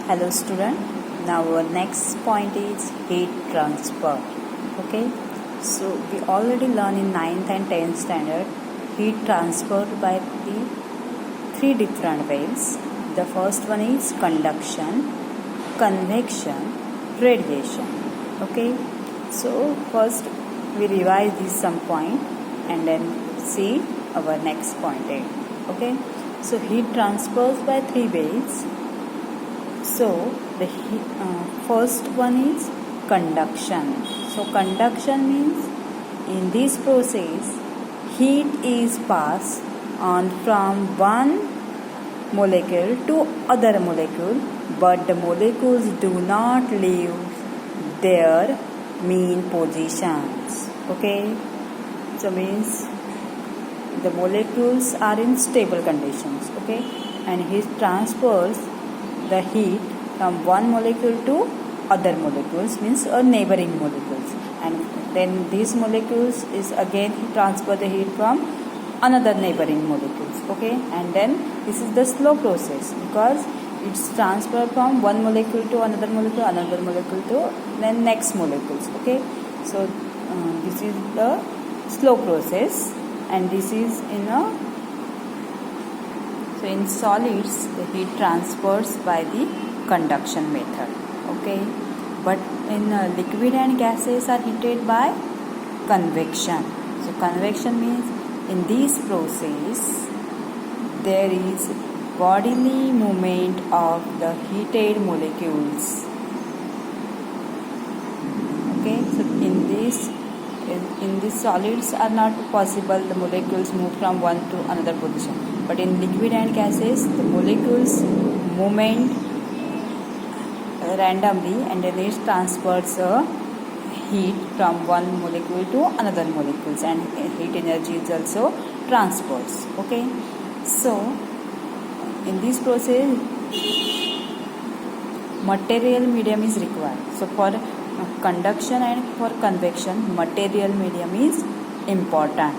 Hello student. Now our next point is heat transfer. Okay. So we already learned in 9th and 10th standard heat transferred by the three different ways. The first one is conduction, convection, radiation. Okay. So first we revise this some point and then see our next point. Okay. So heat transfers by three ways. So the first one is conduction. So conduction means in this process heat is passed on from one molecule to other molecule, but the molecules do not leave their mean positions. Okay, so means the molecules are in stable conditions. Okay, and heat transfers the heat from one molecule to other molecules, means neighboring molecules, and then these molecules is again transfer the heat from another neighboring molecules. Okay, and then this is the slow process because it's transferred from one molecule to another molecule to then next molecules. Okay, so this is the slow process, and this is in solids, the heat transfers by the conduction method. Okay, but in liquid and gases are heated by convection. So convection means in this process there is bodily movement of the heated molecules. Okay, so in these solids are not possible the molecules move from one to another position, but in liquid and gases the molecules movement randomly, and then it transfers heat from one molecule to another molecules, and heat energy is also transfers. Okay, so in this process material medium is required. So for conduction and for convection material medium is important,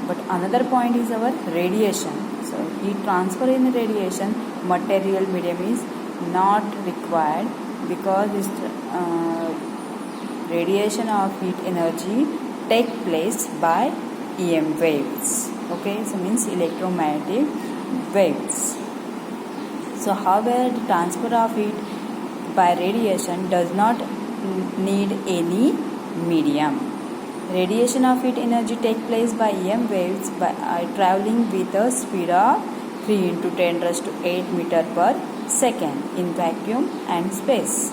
but another point is our radiation. So heat transfer in radiation material medium is not required because this radiation of heat energy take place by EM waves. Okay, so means electromagnetic waves. So however the transfer of heat by radiation does not need any medium. Radiation of heat energy take place by EM waves by traveling with a speed of 3 into 10 raised to 8 meter per second in vacuum and space.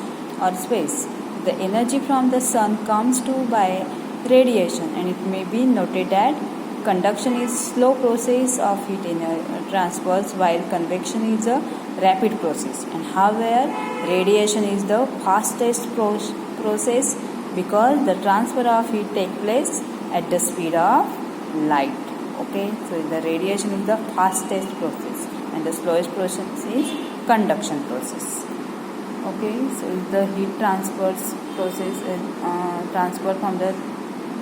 The energy from the sun comes to by radiation, and it may be noted that conduction is slow process of heat transfers while convection is a rapid process, and however radiation is the fastest process because the transfer of heat take place at the speed of light. Okay, so the radiation is the fastest process and the slowest process is conduction process. Okay, so the heat transfers process transfer from the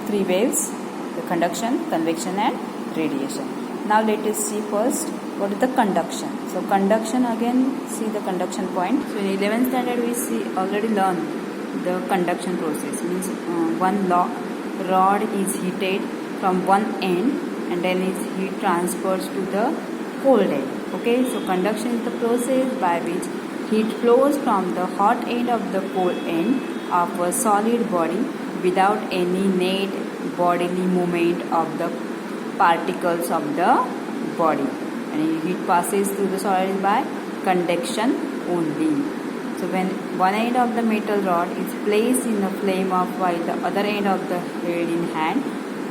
three waves: the conduction, convection and radiation. Now let us see first what is the conduction. So conduction, again see the conduction point. So in 11th standard we already learned the conduction process, means one rod is heated from one end and then its heat transfers to the cold end. Okay, so conduction is the process by which heat flows from the hot end of the cold end of a solid body without any net bodily movement of the particles of the body, and heat passes through the solid by conduction only. So when one end of the metal rod is placed in a flame while the other end of the held in hand,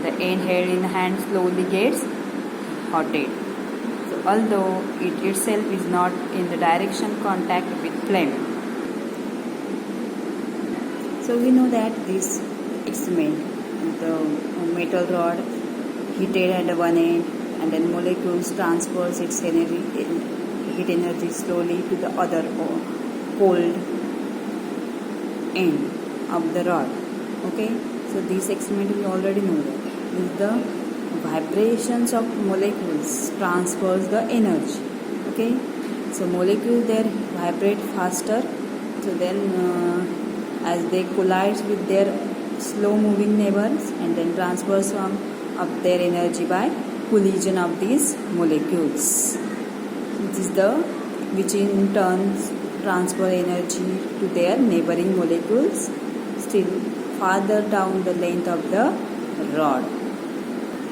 the end held in hand slowly gets hotted. So although it itself is not in the direction contact with flame. So we know that this experiment, the metal rod heated at one end and then molecules transfers its heat energy slowly to the other cold end of the rod. Okay, so this experiment we already know that is the vibrations of molecules transfers the energy. Okay, so molecules there vibrate faster So then as they collide with their slow moving neighbors and then transfer some of their energy by collision of these molecules. Which in turn transfer energy to their neighboring molecules still farther down the length of the rod.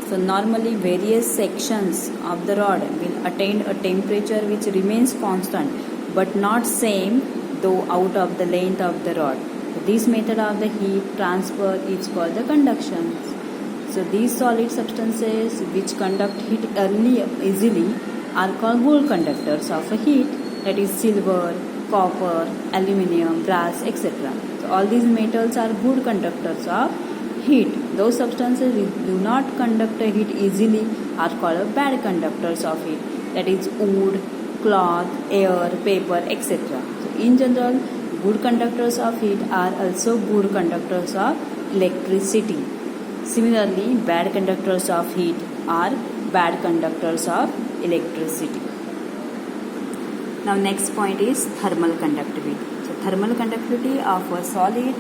So normally various sections of the rod will attain a temperature which remains constant but not same though out of the length of the rod. So this method of the heat transfer is called the conduction. So these solid substances which conduct heat easily are called good conductors of a heat, that is silver, copper, aluminium, brass, etc. So all these metals are good conductors of heat. Those substances which do not conduct a heat easily are called bad conductors of heat, that is wood, cloth, air, paper, etc. So in general, good conductors of heat are also good conductors of electricity. Similarly, bad conductors of heat are bad conductors of electricity. Now next point is thermal conductivity. So thermal conductivity of a solid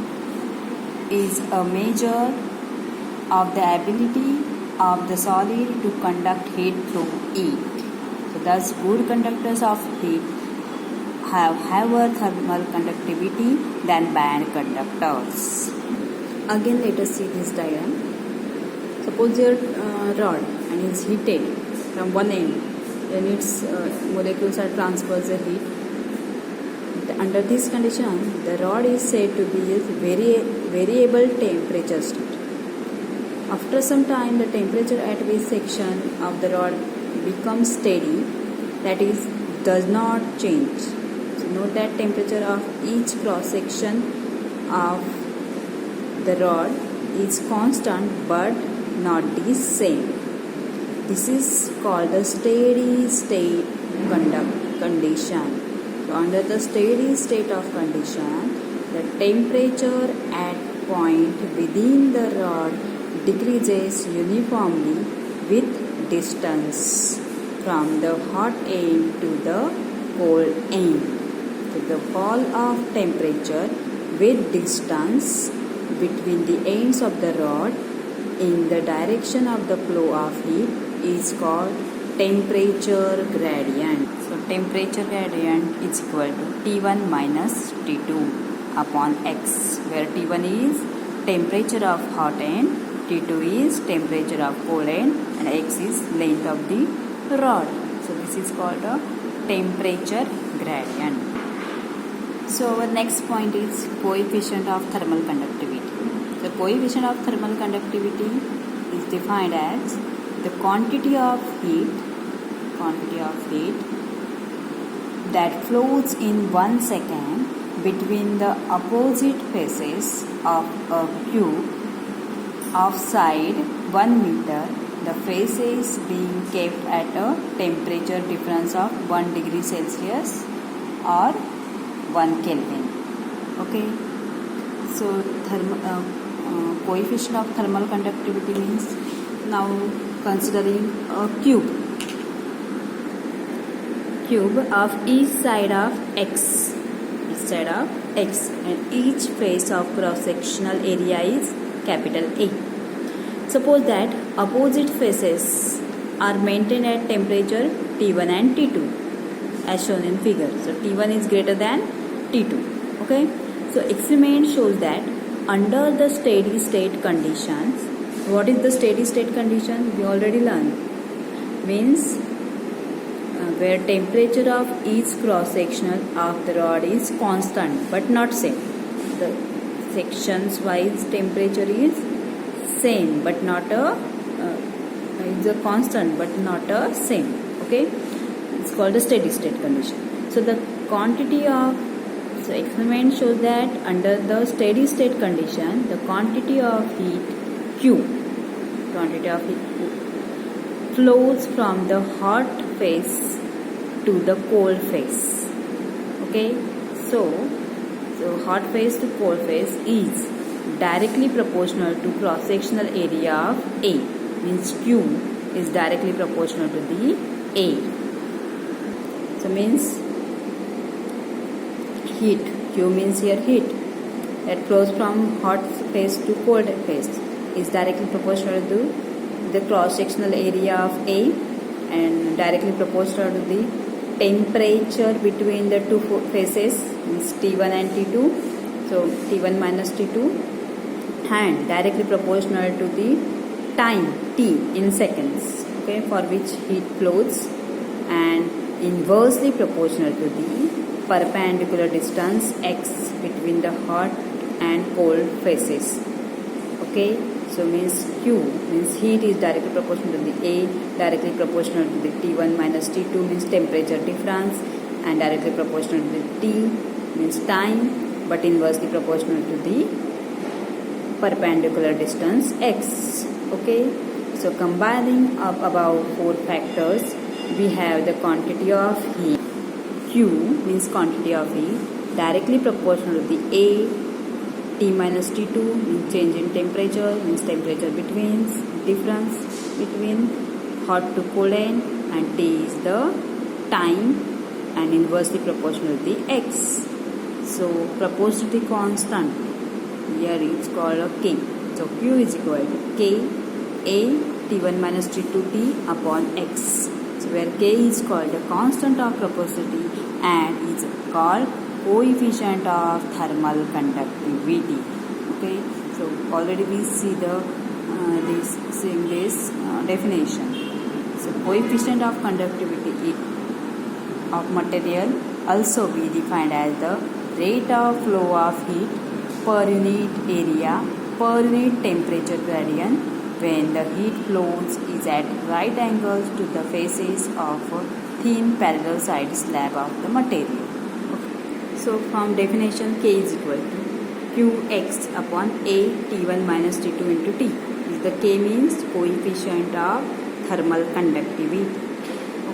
is a measure of the ability of the solid to conduct heat through it. So thus good conductors of heat have higher thermal conductivity than bad conductors. Again let us see this diagram. Suppose your rod and is heated from one end, then its molecules are transferred the heat. Under this condition, the rod is said to be a variable temperature state. After some time, the temperature at which section of the rod becomes steady, that is, does not change. So note that temperature of each cross section of the rod is constant but not the same. This is called the steady state condition. So under the steady state of condition, the temperature at point within the rod decreases uniformly with distance from the hot end to the cold end. So the fall of temperature with distance between the ends of the rod in the direction of the flow of heat is called temperature gradient. So temperature gradient is equal to T1 minus T2 upon X, where T1 is temperature of hot end, T2 is temperature of cold end, and X is length of the rod. So this is called a temperature gradient. So our next point is coefficient of thermal conductivity. The coefficient of thermal conductivity is defined as the quantity of heat that flows in 1 second between the opposite faces of a cube of side 1 meter, the faces being kept at a temperature difference of 1 degree Celsius or 1 Kelvin. Okay, so coefficient of thermal conductivity means, now considering a cube of each side of x, and each face of cross-sectional area is capital A. Suppose that opposite faces are maintained at temperature T1 and T2 as shown in figure. So T1 is greater than T2. Okay. So experiment shows that under the steady state conditions, what is the steady state condition? We already learned. Means where temperature of each cross sectional of the rod is constant but not same. The sections wise temperature is same but not it's a constant but not a same. Okay, it's called a steady state condition. So the quantity of experiment shows that under the steady state condition, the quantity of heat Q flows from the hot face to the cold face. Okay, so hot face to cold face is directly proportional to cross sectional area of A, means Q is directly proportional to the A. So means heat Q Q means here heat that flows from hot phase to cold phase is directly proportional to the cross-sectional area of A and directly proportional to the temperature between the two phases, means T1 and T2. So T1 minus T2, and directly proportional to the time T in seconds, okay, for which heat flows, and inversely proportional to the perpendicular distance x between the hot and cold phases. Okay, so means Q means heat is directly proportional to the A, directly proportional to the T1 minus T2 means temperature difference, and directly proportional to the T means time, but inversely proportional to the perpendicular distance x. Okay, so combining up above four factors, we have the quantity of heat. Q means quantity of heat directly proportional to the A. T minus T2 means change in temperature, means temperature between, difference between hot to cold end, and T is the time and inversely proportional to the x. So proportionality constant here is called a K. So Q is equal to K A T1 minus T2 T upon x. So where K is called the constant of proportionality and is called coefficient of thermal conductivity. Okay, so already we see the this definition. So coefficient of conductivity of material also be defined as the rate of flow of heat per unit area per unit temperature gradient when the heat flows is at right angles to the faces of a thin parallel side slab of the material. So from definition, K is equal to Qx upon A T1 minus T2 into T. The K means coefficient of thermal conductivity.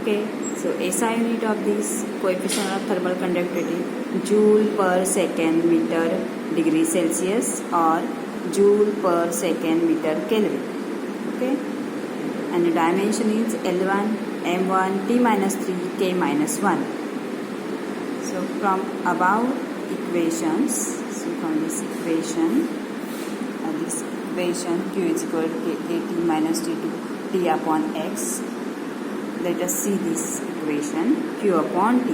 Okay, so SI unit of this coefficient of thermal conductivity, joule per second meter degree Celsius or joule per second meter Kelvin. Okay, and the dimension is L1, M1, T minus 3, K minus 1. So from above equations, so from this equation Q is equal to T minus T2 T upon x. Let us see this equation. Q upon T,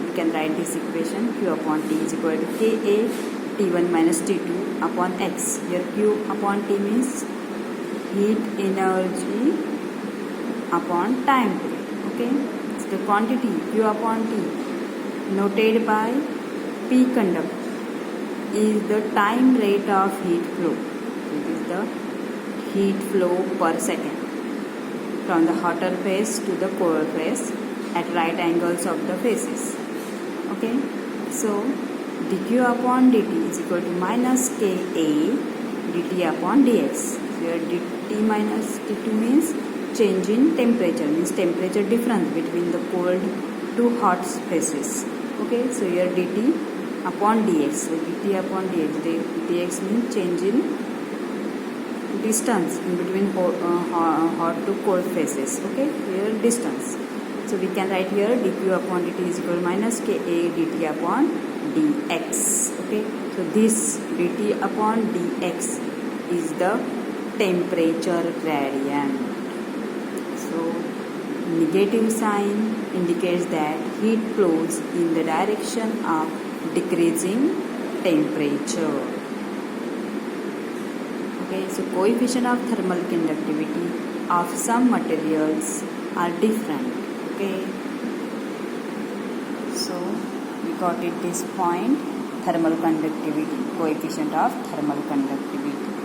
we can write this equation. Q upon T is equal to Ka T1 minus T2 upon x. Here Q upon T means heat energy upon time period. Okay, so the quantity Q upon T noted by P conductor is the time rate of heat flow. It is the heat flow per second from the hotter phase to the colder phase at right angles of the phases. Okay, so dq upon dt is equal to minus Ka dt upon dx. Here dt minus dt means change in temperature, means temperature difference between the cold to hot phases. Okay, so here dt upon dx. So dt upon dx means change in distance in between hot to cold phases. Okay, here distance. So we can write here dq upon dt is equal to minus Ka dt upon dx. Okay, so this dt upon dx is the temperature gradient. So negative sign indicates that heat flows in the direction of decreasing temperature. Okay, so coefficient of thermal conductivity of some materials are different. Okay, so we got it this point, thermal conductivity, coefficient of thermal conductivity.